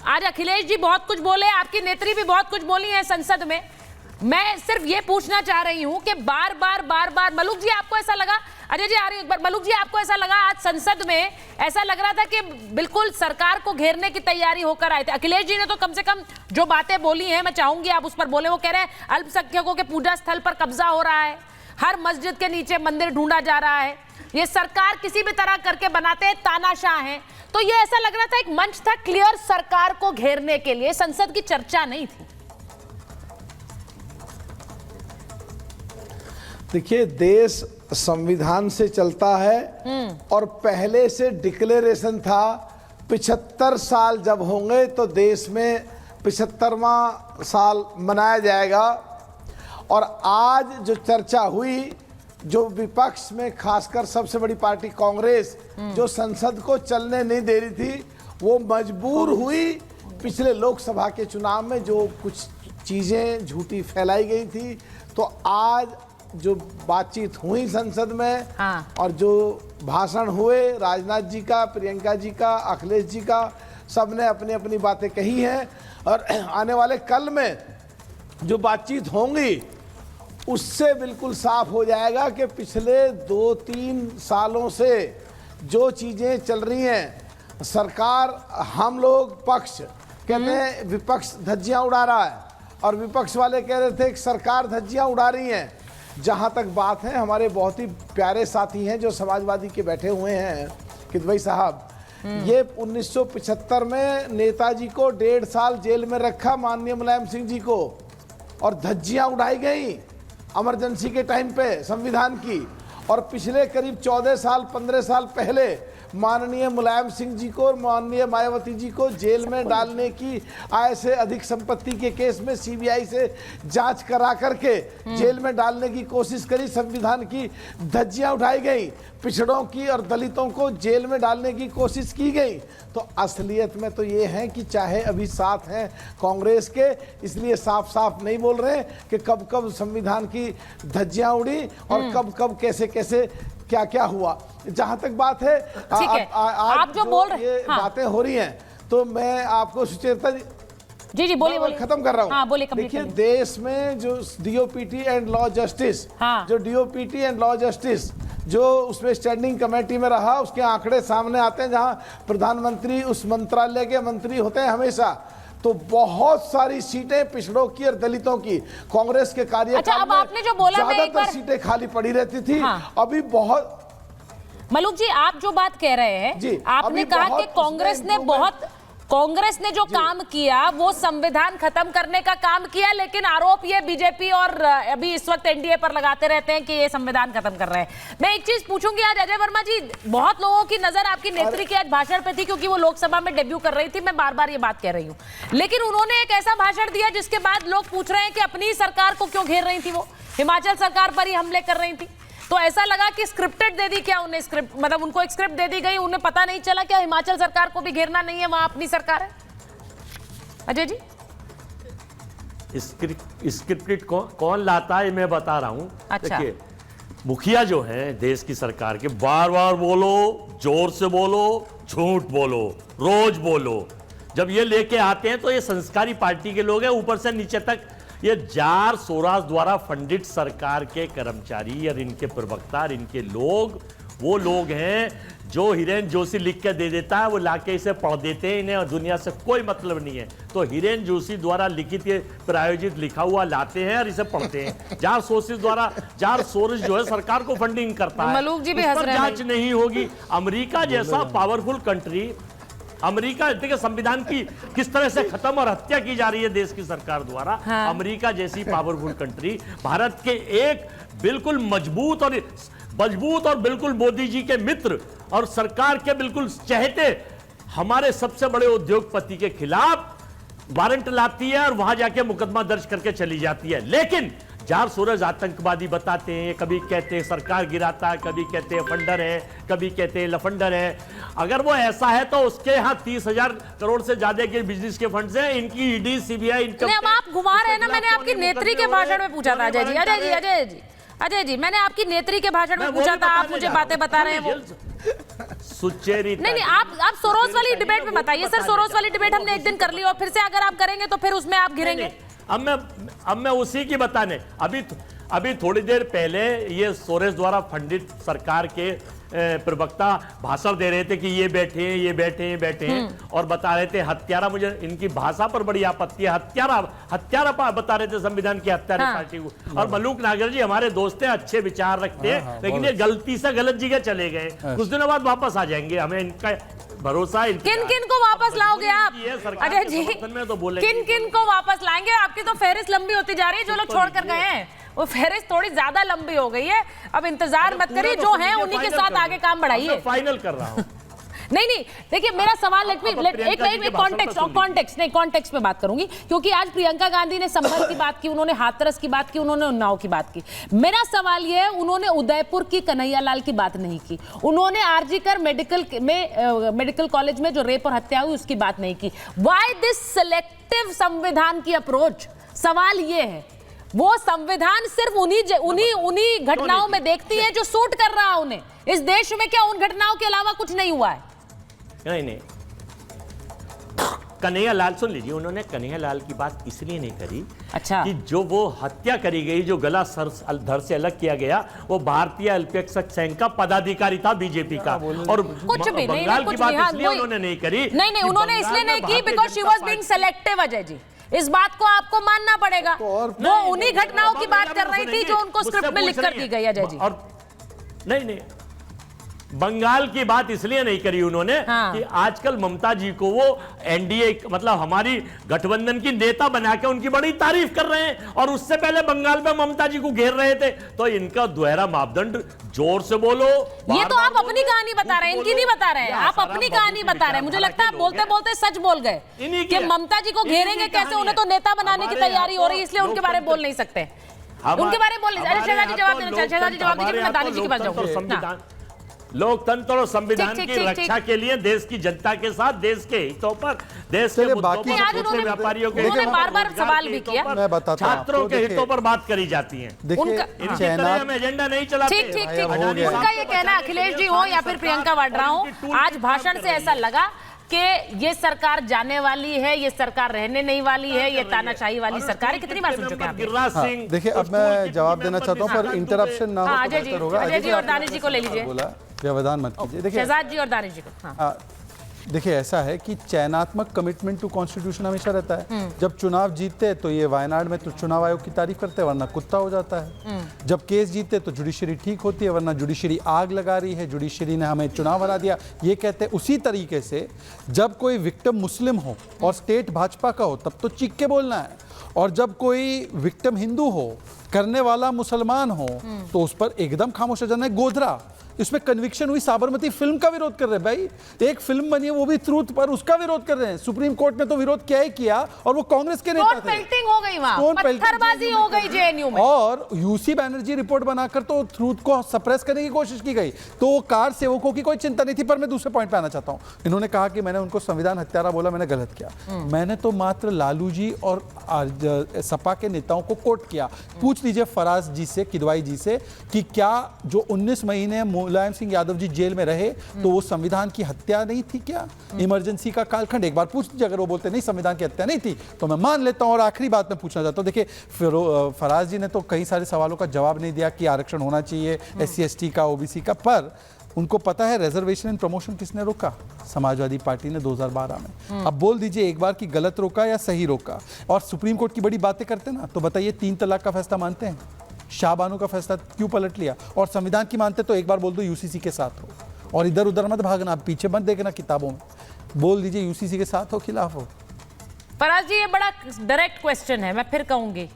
आज अखिलेश जी बहुत कुछ बोले, आपकी नेत्री भी बहुत कुछ बोली है संसद में। मैं सिर्फ ये पूछना चाह रही हूं कि बार बार मलूक जी आपको ऐसा लगा, अजय जी आ रही है, मलूक जी आपको ऐसा लगा आज संसद में ऐसा लग रहा था कि बिल्कुल सरकार को घेरने की तैयारी होकर आए थे? अखिलेश जी ने तो कम से कम जो बातें बोली हैं, मैं चाहूंगी आप उस पर बोले। वो कह रहे हैं अल्पसंख्यकों के पूजा स्थल पर कब्जा हो रहा है, हर मस्जिद के नीचे मंदिर ढूंढा जा रहा है, ये सरकार किसी भी तरह करके बनाते हैं, तानाशाह हैं। तो ये ऐसा लग रहा था एक मंच था क्लियर सरकार को घेरने के लिए, संसद की चर्चा नहीं थी। देखिए, देश संविधान से चलता है और पहले से डिक्लेरेशन था 75 साल जब होंगे तो देश में 75वां साल मनाया जाएगा। और आज जो चर्चा हुई, जो विपक्ष में खासकर सबसे बड़ी पार्टी कांग्रेस जो संसद को चलने नहीं दे रही थी, वो मजबूर हुई पिछले लोकसभा के चुनाव में जो कुछ चीजें झूठी फैलाई गई थी। तो आज जो बातचीत हुई संसद में और जो भाषण हुए राजनाथ जी का, प्रियंका जी का, अखिलेश जी का, सबने अपनी अपनी बातें कही हैं। और आने वाले कल में जो बातचीत होंगी उससे बिल्कुल साफ हो जाएगा कि पिछले 2-3 सालों से जो चीज़ें चल रही हैं, सरकार, हम लोग पक्ष कहते हैं विपक्ष धज्जियां उड़ा रहा है और विपक्ष वाले कह रहे थे कि सरकार धज्जियां उड़ा रही हैं। जहां तक बात है, हमारे बहुत ही प्यारे साथी हैं जो समाजवादी के बैठे हुए हैं, किदवई साहब, ये 1975 में नेताजी को 1.5 साल जेल में रखा, माननीय मुलायम सिंह जी को, और धज्जियां उड़ाई गई इमरजेंसी के टाइम पे संविधान की। और पिछले करीब 14 साल 15 साल पहले माननीय मुलायम सिंह जी को और माननीय मायावती जी को जेल में डालने की, आय से अधिक संपत्ति के केस में सीबीआई से जांच करा करके जेल में डालने की कोशिश करी, संविधान की धज्जियां उठाई गई, पिछड़ों की और दलितों को जेल में डालने की कोशिश की गई। तो असलियत में तो ये है कि चाहे अभी साथ हैं कांग्रेस के, इसलिए साफ साफ नहीं बोल रहे कि कब कब संविधान की धज्जियां उड़ी और कब कब कैसे कैसे क्या क्या हुआ। जहां तक बात है, आप जो बोल रहे हैं, बातें हो रही हैं, तो मैं आपको सुचेता जी बोलिए खत्म कर रहा हूँ। देखिए, देश में जो डीओपीटी एंड लॉ जस्टिस, जो डीओपीटी एंड लॉ जस्टिस जो उसमें स्टैंडिंग कमेटी में रहा, उसके आंकड़े सामने आते हैं, जहां प्रधानमंत्री उस मंत्रालय के मंत्री होते हैं हमेशा। तो बहुत सारी सीटें पिछड़ों की और दलितों की कांग्रेस के कार्यकाल में आपने जो बोला, ज्यादातर सीटें खाली पड़ी रहती थी। अभी बहुत, मलूक जी आप जो बात कह रहे हैं, आपने कहा कि कांग्रेस ने जो काम किया वो संविधान खत्म करने का काम किया, लेकिन आरोप ये बीजेपी और अभी इस वक्त एनडीए पर लगाते रहते हैं कि ये संविधान खत्म कर रहे हैं। मैं एक चीज पूछूंगी, आज अजय वर्मा जी, बहुत लोगों की नजर आपकी नेत्री के आज भाषण पे थी क्योंकि वो लोकसभा में डेब्यू कर रही थी, मैं बार बार ये बात कह रही हूँ, लेकिन उन्होंने एक ऐसा भाषण दिया जिसके बाद लोग पूछ रहे हैं कि अपनी सरकार को क्यों घेर रही थी, वो हिमाचल सरकार पर ही हमले कर रही थी। तो ऐसा लगा कि स्क्रिप्टेड दे दी क्या उन्हें, स्क्रिप्ट मतलब उनको एक स्क्रिप्ट दे दी गई, उन्हें पता नहीं चला क्या हिमाचल सरकार को भी घेरना नहीं है, वहां अपनी सरकार है। अजय जी, स्क्रिप्टेड कौन लाता है मैं बता रहा हूं। अच्छा। देखिए, मुखिया जो है देश की सरकार के, बार बार बोलो, जोर से बोलो, झूठ बोलो, रोज बोलो, जब ये लेके आते हैं तो ये संस्कारी पार्टी के लोग हैं, ऊपर से नीचे तक ये जार सोराज द्वारा फंडित सरकार के कर्मचारी और इनके प्रवक्ता और इनके लोग वो लोग हैं जो हिरेन जोशी लिख के दे देता है, वो लाके इसे पढ़ देते हैं, इन्हें दुनिया से कोई मतलब नहीं है। तो हिरेन जोशी द्वारा लिखित प्रायोजित लिखा हुआ लाते हैं और इसे पढ़ते हैं। जार सोर्स जो है सरकार को फंडिंग करता है, उस पर जांच नहीं होगी। अमेरिका जैसा पावरफुल कंट्री, अमेरिका, देखिए संविधान की किस तरह से खत्म और हत्या की जा रही है देश की सरकार द्वारा। अमेरिका जैसी पावरफुल कंट्री भारत के एक बिल्कुल मजबूत और बिल्कुल मोदी जी के मित्र और सरकार के बिल्कुल चहेते हमारे सबसे बड़े उद्योगपति के खिलाफ वारंट लाती है और वहां जाके मुकदमा दर्ज करके चली जाती है। लेकिन जार सूरज आतंकवादी बताते हैं, कभी कहते हैं सरकार गिराता है, कभी कहते हैं फंडर है, कभी कहते हैं लफंडर है। अगर वो ऐसा है तो उसके यहाँ 30,000 करोड़ से ज्यादा के बिजनेस के फंड्स हैं, इनकी ईडी सीबीआई इनकम। आप घुमा रहे हैं ना, मैंने आपकी नेत्री के भाषण में पूछा था। अजय जी अजय जी, मैंने आपकी नेत्री के भाषण में पूछा था, आप मुझे बातें बता रहे हैं वो सुचेरी। नहीं, आप सोरोस वाली डिबेट में बताइए सर। सोरोस वाली डिबेट हमने एक दिन कर ली और फिर से अगर आप करेंगे तो फिर उसमें आप घिरेंगे। अब मैं उसी की बताने, अभी थोड़ी देर पहले ये सोरेस द्वारा फंडित सरकार के प्रवक्ता भाषण दे रहे थे कि ये बैठे हैं, ये बैठे हैं, बैठे हैं, और बता रहे थे हत्यारा। मुझे इनकी भाषा पर बड़ी आपत्ति है, हत्यारा बता रहे थे संविधान की हत्यारा पार्टी को। और मलूक नागर जी हमारे दोस्त हैं, अच्छे विचार रखते हैं, लेकिन ये गलती से गलत जगह चले गए, कुछ दिनों बाद वापस आ जाएंगे, हमें इनका भरोसा। किन किन को वापस लाओगे आप अजय जी? तो किन किन को वापस लाएंगे? आपकी तो फहरिस्त लंबी होती जा रही है, जो लोग छोड़कर गए हैं वो फहरिस्त थोड़ी ज्यादा लंबी हो गई है। अब इंतजार मत करिए, जो है उन्हीं के साथ आगे काम बढ़ाइए। फाइनल कर रहा हूं। नहीं, देखिए मेरा सवाल एक कॉन्टेक्स्ट में बात करूंगी, क्योंकि आज प्रियंका गांधी ने संभल की बात की, उन्होंने हाथरस की बात की, उन्होंने उन्नाव की बात की। मेरा सवाल यह है, उन्होंने उदयपुर की कन्हैयालाल की बात नहीं की, उन्होंने आरजीकर मेडिकल कॉलेज में जो रेप और हत्या हुई उसकी बात नहीं की। व्हाई दिस सिलेक्टिव संविधान की अप्रोच? सवाल यह है, वो संविधान सिर्फ उन्हीं घटनाओं में देखती है जो सूट कर रहा है उन्हें। इस देश में क्या उन घटनाओं के अलावा कुछ नहीं हुआ है? नहीं, कन्हैयालाल सुन लीजिए, उन्होंने कन्हैयालाल की बात इसलिए नहीं करी, अच्छा, कि जो वो हत्या करी गई, जो गला सर धड़ से अलग किया गया, वो भारतीय अल्पसंख्यक संघ का पदाधिकारी था, बीजेपी का। और कुछ भी नहीं, बंगाल की बात इसलिए उन्होंने नहीं करी। नहीं, उन्होंने इसलिए नहीं की because she was being selective. Ajay ji, इस बात को आपको मानना पड़ेगा। वो उन्हीं घटनाओं की बात कर रही थी जो उनको स्क्रिप्ट में लिख कर दी गई। अजय जी, और नहीं, बंगाल की बात इसलिए नहीं करी उन्होंने कि आजकल ममता जी को वो एनडीए मतलब हमारी गठबंधन की नेता बना के उनकी बड़ी तारीफ कर रहे हैं, और उससे पहले बंगाल में ममता जी को घेर रहे थे। तो इनका दोहरा मापदंड, जोर से बोलो। ये तो आप अपनी कहानी बता रहे हैं, इनकी नहीं बता रहे हैं। आप अपनी कहानी बता रहे हैं। मुझे लगता है आप बोलते बोलते सच बोल गए कि ममता जी को घेरेंगे कैसे, उन्हें तो नेता बनाने की तैयारी हो रही है, इसलिए उनके बारे में बोल नहीं सकते, उनके बारे में बोल नहीं। अरे शहजादी जवाब देना, शहजादी जवाब दीजिए, मैं दानी जी के पास जाऊंगा। लोकतंत्र और संविधान की रक्षा के लिए देश की जनता के साथ, देश के हितों पर, देश के बाकी व्यापारियों के बार-बार सवाल भी किया, मैं बताता हूं, छात्रों के हितों पर बात करी जाती है। इनकी तरह हम एजेंडा नहीं चलाते। ठीक। उनका ये कहना, अखिलेश जी हो या फिर प्रियंका वाड्रा हो, आज भाषण से ऐसा लगा कि ये सरकार जाने वाली है, ये सरकार रहने नहीं वाली है, ये तानाशाही वाली सरकार है। कितनी बार सुन चुके हैं गिरिराज सिंह? देखिए, अब मैं जवाब देना चाहता हूं, पर इंटरप्शन ना हो तो बेहतर होगा। अजय जी और दानिश जी को ले लीजिए, व्यवधान मत कीजिए। देखिए, शहजाद जी और दानिश जी को। देखिए, ऐसा है कि चयनात्मक कमिटमेंट टू कॉन्स्टिट्यूशन हमेशा रहता है। जब चुनाव जीतते हैं तो ये वायनाड में तो चुनाव आयोग की तारीफ करते हैं, वरना कुत्ता हो जाता है। जब केस जीतते तो जुडिशरी ठीक होती है, वरना जुडिशरी आग लगा रही है, जुडिशरी ने हमें चुनाव हरा दिया, ये कहते हैं। उसी तरीके से जब कोई विक्टिम मुस्लिम हो और स्टेट भाजपा का हो तब तो चीख के बोलना है, और जब कोई विक्टिम हिंदू हो, करने वाला मुसलमान हो, तो उस पर एकदम खामोश हो जाना है। गोधरा, इसमें कन्विक्शन हुई, साबरमती फिल्म का विरोध कर रहे हैं भाई। एक फिल्म बनी है वो भी ट्रूथ पर, उसका विरोध कर रहे हैं। सुप्रीम कोर्ट ने तो विरोध किया ही किया, और वो कांग्रेस के नेता थे। पेल्टिंग हो गई वहां, पत्थरबाजी हो गई जेएनयू में, और यूसी बैनर्जी रिपोर्ट बनाकर तो ट्रूथ को सप्रेस करने की कोशिश की गई। तो वो कार सेवकों की कोई चिंता नहीं थी। पर मैं दूसरे पॉइंट पे आना चाहता हूं। इन्होंने कहा कि मैंने उनको संविधान हत्यारा बोला, मैंने गलत किया। मैंने तो मात्र लालू जी और सपा के नेताओं को कोट किया। पूछ लीजिए फराज जी से, किदवाई जी से, कि क्या जो 19 महीने मुलायम सिंह यादव जी जेल में रहे तो वो संविधान की हत्या नहीं थी क्या? इमरजेंसी का कालखंड एक बार पूछ लीजिए। अगर वो बोलते नहीं संविधान की हत्या नहीं थी तो मैं मान लेता हूं। और आखिरी बात मैं पूछना चाहता हूं, देखिए फराज जी ने तो कई सारे सवालों का जवाब नहीं दिया कि आरक्षण होना चाहिए SC ST का, OBC का, पर उनको पता है रिजर्वेशन एंड प्रमोशन किसने रोका? समाजवादी पार्टी ने 2012 में। अब बोल दीजिए एक बार कि गलत रोका या सही रोका। और सुप्रीम कोर्ट की बड़ी बातें करते ना, तो बताइए 3 तलाक का फैसला मानते हैं? शाहबानो का फैसला क्यों पलट लिया? और संविधान की मानते तो एक बार बोल दो UCC के साथ हो, और इधर उधर मत भागना, पीछे मत देखना किताबों में। बोल दीजिए UCC के साथ हो, खिलाफ हो। फराज जी, ये बड़ा डायरेक्ट क्वेश्चन है, मैं फिर कहूंगी।